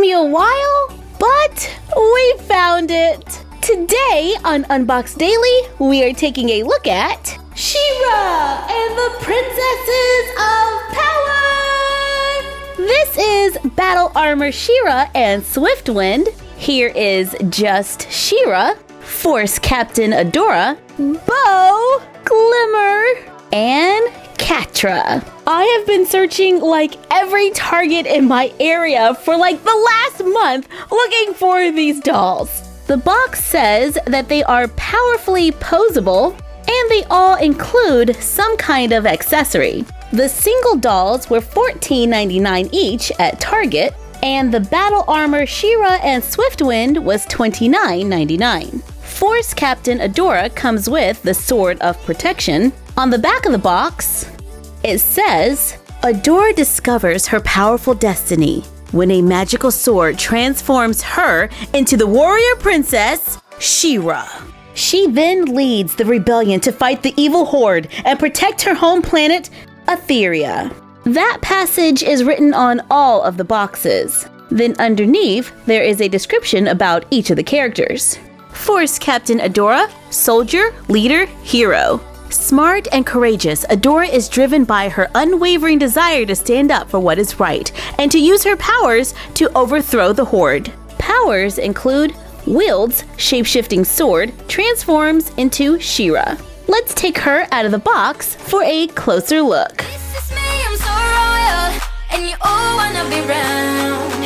me a while, but we found it. Today on Unbox Daily, we are taking a look at She-Ra and the Princesses of Power. This is Battle Armor She-Ra and Swiftwind. Here is just She-Ra, Force Captain Adora, Bow, Glimmer, and Catra. I have been searching like every Target in my area for like the last month looking for these dolls. The box says that they are powerfully posable and they all include some kind of accessory. The single dolls were $14.99 each at Target, and the Battle Armor She-Ra and Swiftwind was $29.99. Force Captain Adora comes with the Sword of Protection. On the back of the box, it says, Adora discovers her powerful destiny when a magical sword transforms her into the warrior princess, She-Ra. She then leads the rebellion to fight the evil horde and protect her home planet, Etheria. That passage is written on all of the boxes. Then underneath, there is a description about each of the characters. Force Captain Adora, soldier, leader, hero. Smart and courageous, Adora is driven by her unwavering desire to stand up for what is right and to use her powers to overthrow the horde. Powers include wields shape-shifting sword, transforms into She-Ra. Let's take her out of the box for a closer look. This is me, I'm so royal, and you all wanna be round.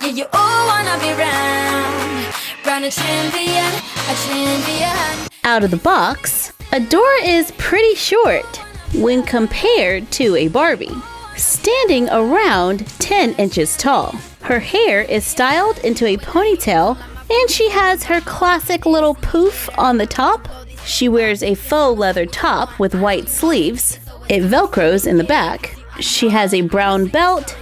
Yeah, you all wanna be round. Round a champion, a champion. Out of the box, Adora is pretty short when compared to a Barbie, standing around 10 inches tall. Her hair is styled into a ponytail and she has her classic little poof on the top. She wears a faux leather top with white sleeves. It velcros in the back. She has a brown belt,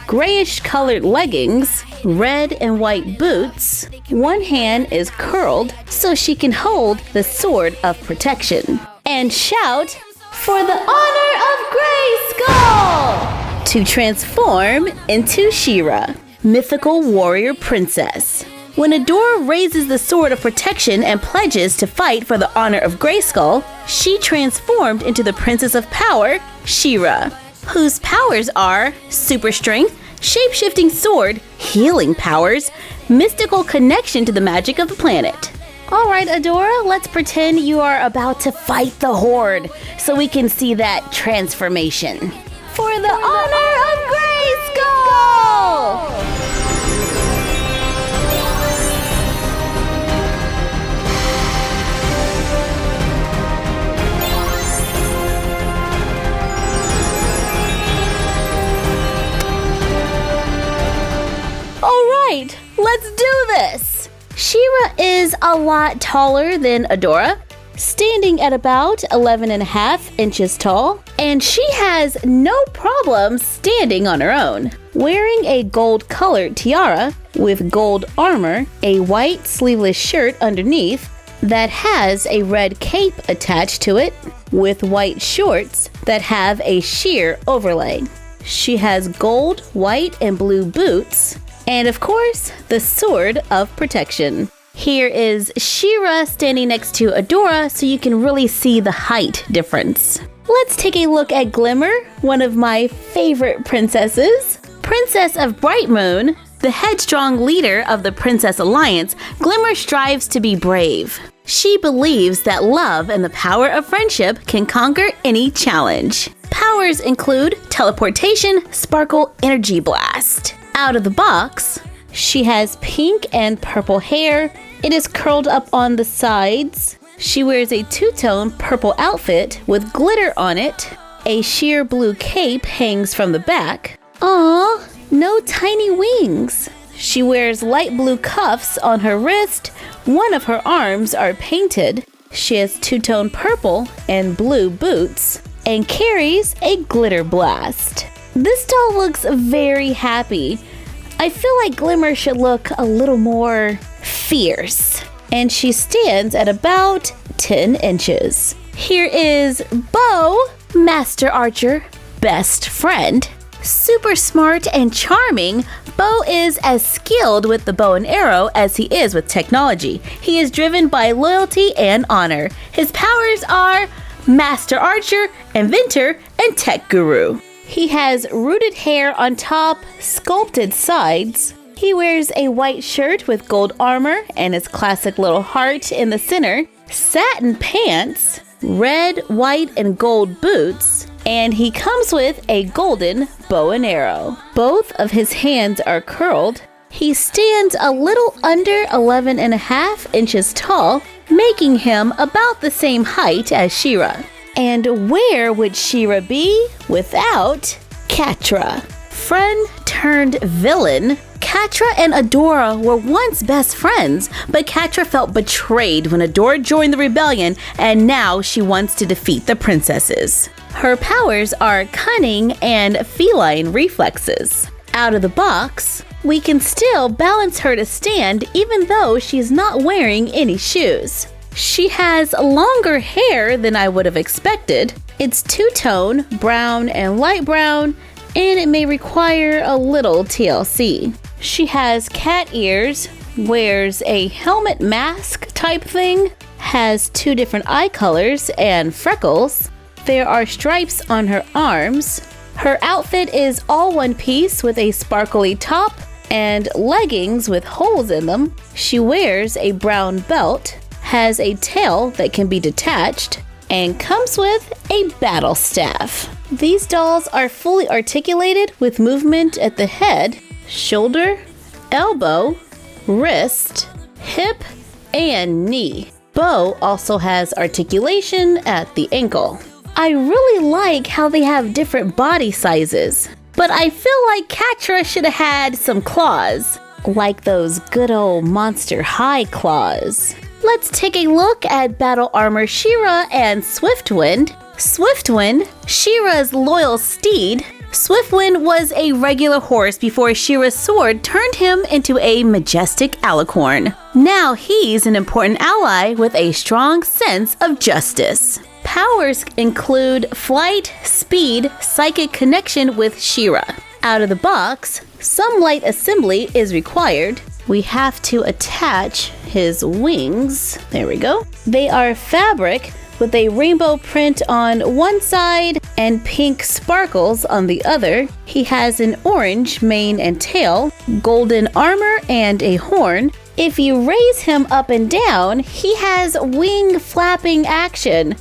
grayish colored leggings, red and white boots. One hand is curled so she can hold the Sword of Protection and shout, "For the honor of Grayskull!" to transform into She-Ra, mythical warrior princess. When Adora raises the Sword of Protection and pledges to fight for the honor of Grayskull, she transformed into the Princess of Power, She-Ra, whose powers are super strength, shape-shifting sword, healing powers, mystical connection to the magic of the planet. Alright, Adora, let's pretend you are about to fight the horde so we can see that transformation. For the honor of Grayskull! Alright, let's do this! She-Ra is a lot taller than Adora, standing at about 11.5 inches tall, and she has no problem standing on her own. Wearing a gold-colored tiara with gold armor, a white sleeveless shirt underneath that has a red cape attached to it, with white shorts that have a sheer overlay. She has gold, white, and blue boots, and of course, the Sword of Protection. Here is She-Ra standing next to Adora so you can really see the height difference. Let's take a look at Glimmer, one of my favorite princesses. Princess of Bright Moon, the headstrong leader of the Princess Alliance, Glimmer strives to be brave. She believes that love and the power of friendship can conquer any challenge. Powers include teleportation, sparkle, energy blast. Out of the box, she has pink and purple hair. It is curled up on the sides. She wears a two-tone purple outfit with glitter on it. A sheer blue cape hangs from the back. Aww, no tiny wings. She wears light blue cuffs on her wrist. One of her arms are painted. She has two-tone purple and blue boots and carries a glitter blast. This doll looks very happy. I feel like Glimmer should look a little more fierce. And she stands at about 10 inches. Here is Bow, Master Archer, best friend. Super smart and charming, Bo is as skilled with the bow and arrow as he is with technology. He is driven by loyalty and honor. His powers are Master Archer, Inventor, and Tech Guru. He has rooted hair on top, sculpted sides. He wears a white shirt with gold armor and his classic little heart in the center, satin pants, red, white, and gold boots, and he comes with a golden bow and arrow. Both of his hands are curled. He stands a little under 11.5 inches tall, making him about the same height as She-Ra. And where would She-Ra be without Catra? Friend turned villain. Catra and Adora were once best friends, but Catra felt betrayed when Adora joined the rebellion, and now she wants to defeat the princesses. Her powers are cunning and feline reflexes. Out of the box, we can still balance her to stand even though she's not wearing any shoes. She has longer hair than I would have expected. It's two-tone, brown and light brown, and it may require a little TLC. She has cat ears, wears a helmet mask type thing, has 2 different eye colors and freckles. There are stripes on her arms. Her outfit is all one piece with a sparkly top and leggings with holes in them. She wears a brown belt, has a tail that can be detached, and comes with a battle staff. These dolls are fully articulated with movement at the head, shoulder, elbow, wrist, hip, and knee. Bo also has articulation at the ankle. I really like how they have different body sizes, but I feel like Catra should have had some claws, like those good old Monster High claws. Let's take a look at Battle Armor She-Ra and Swiftwind. Swiftwind, She-Ra's loyal steed. Swiftwind was a regular horse before She-Ra's sword turned him into a majestic alicorn. Now he's an important ally with a strong sense of justice. Powers include flight, speed, psychic connection with She-Ra. Out of the box, some light assembly is required. We have to attach his wings. There we go. They are fabric with a rainbow print on one side and pink sparkles on the other. He has an orange mane and tail, golden armor, and a horn. If you raise him up and down, he has wing flapping action.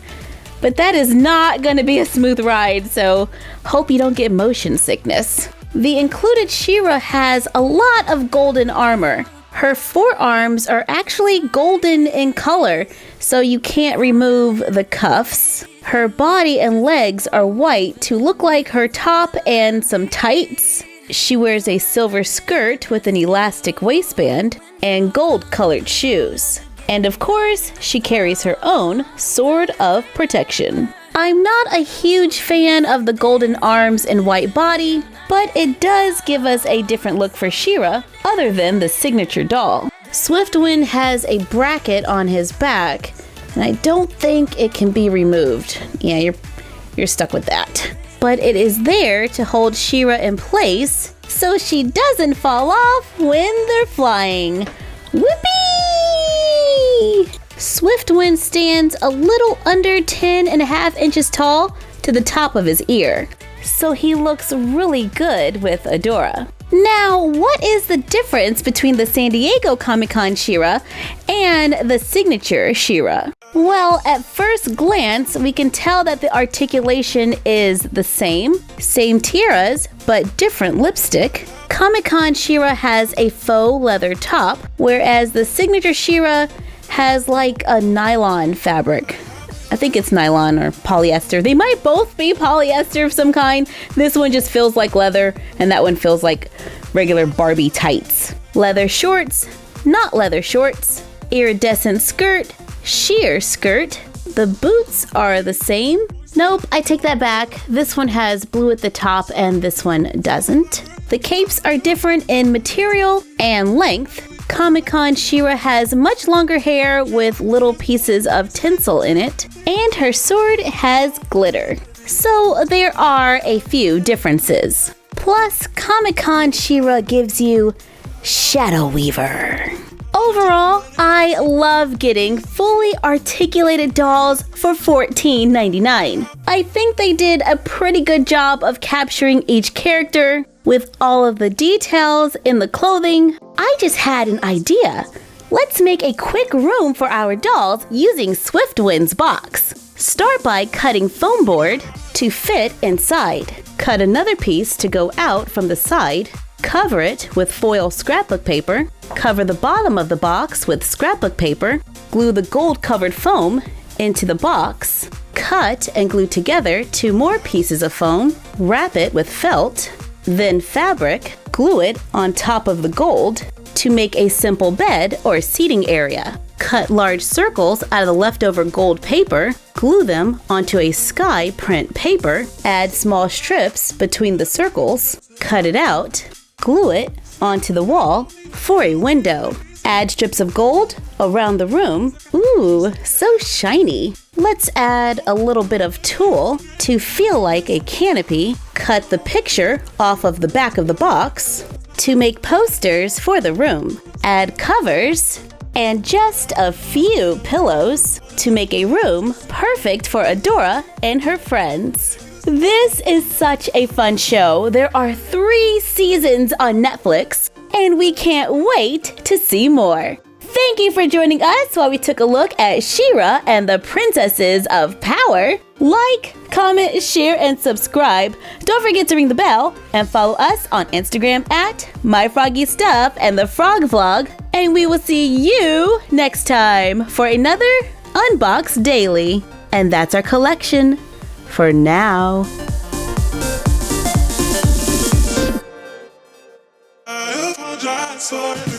But that is not going to be a smooth ride, so hope you don't get motion sickness. The included She-Ra has a lot of golden armor. Her forearms are actually golden in color, so you can't remove the cuffs. Her body and legs are white to look like her top and some tights. She wears a silver skirt with an elastic waistband and gold-colored shoes. And of course, she carries her own sword of protection. I'm not a huge fan of the golden arms and white body, but it does give us a different look for She-Ra, other than the signature doll. Swiftwind has a bracket on his back, and I don't think it can be removed. Yeah, you're stuck with that. But it is there to hold She-Ra in place, so she doesn't fall off when they're flying. Whoopee! Swiftwind stands a little under 10.5 inches tall to the top of his ear, so he looks really good with Adora. Now, what is the difference between the San Diego Comic-Con She-Ra and the signature She-Ra? Well, at first glance, we can tell that the articulation is the same tiaras, but different lipstick. Comic-Con She-Ra has a faux leather top, whereas the signature She-Ra has like a nylon fabric. I think it's nylon or polyester. They might both be polyester of some kind. This one just feels like leather, and that one feels like regular Barbie tights. Leather shorts, not leather shorts. Iridescent skirt, sheer skirt. The boots are the same. Nope, I take that back. This one has blue at the top and this one doesn't. The capes are different in material and length. Comic-Con She-Ra has much longer hair with little pieces of tinsel in it, and her sword has glitter. So there are a few differences. Plus, Comic-Con She-Ra gives you Shadow Weaver. Overall, I love getting fully articulated dolls for $14.99. I think they did a pretty good job of capturing each character with all of the details in the clothing. I just had an idea. Let's make a quick room for our dolls using Swiftwind's box. Start by cutting foam board to fit inside. Cut another piece to go out from the side. Cover it with foil scrapbook paper. Cover the bottom of the box with scrapbook paper. Glue the gold-covered foam into the box. Cut and glue together 2 more pieces of foam. Wrap it with felt, then fabric. Glue it on top of the gold to make a simple bed or seating area. Cut large circles out of the leftover gold paper. Glue them onto a sky print paper. Add small strips between the circles. Cut it out. Glue it onto the wall for a window. Add strips of gold around the room. Ooh, so shiny. Let's add a little bit of tulle to feel like a canopy. Cut the picture off of the back of the box to make posters for the room. Add covers and just a few pillows to make a room perfect for Adora and her friends. This is such a fun show. There are 3 seasons on Netflix, and we can't wait to see more. Thank you for joining us while we took a look at She-Ra and the Princesses of Power. Like, comment, share, and subscribe. Don't forget to ring the bell and follow us on Instagram at MyFroggyStuff and the Frog Vlog. And we will see you next time for another Unbox Daily. And that's our collection for now. I apologize for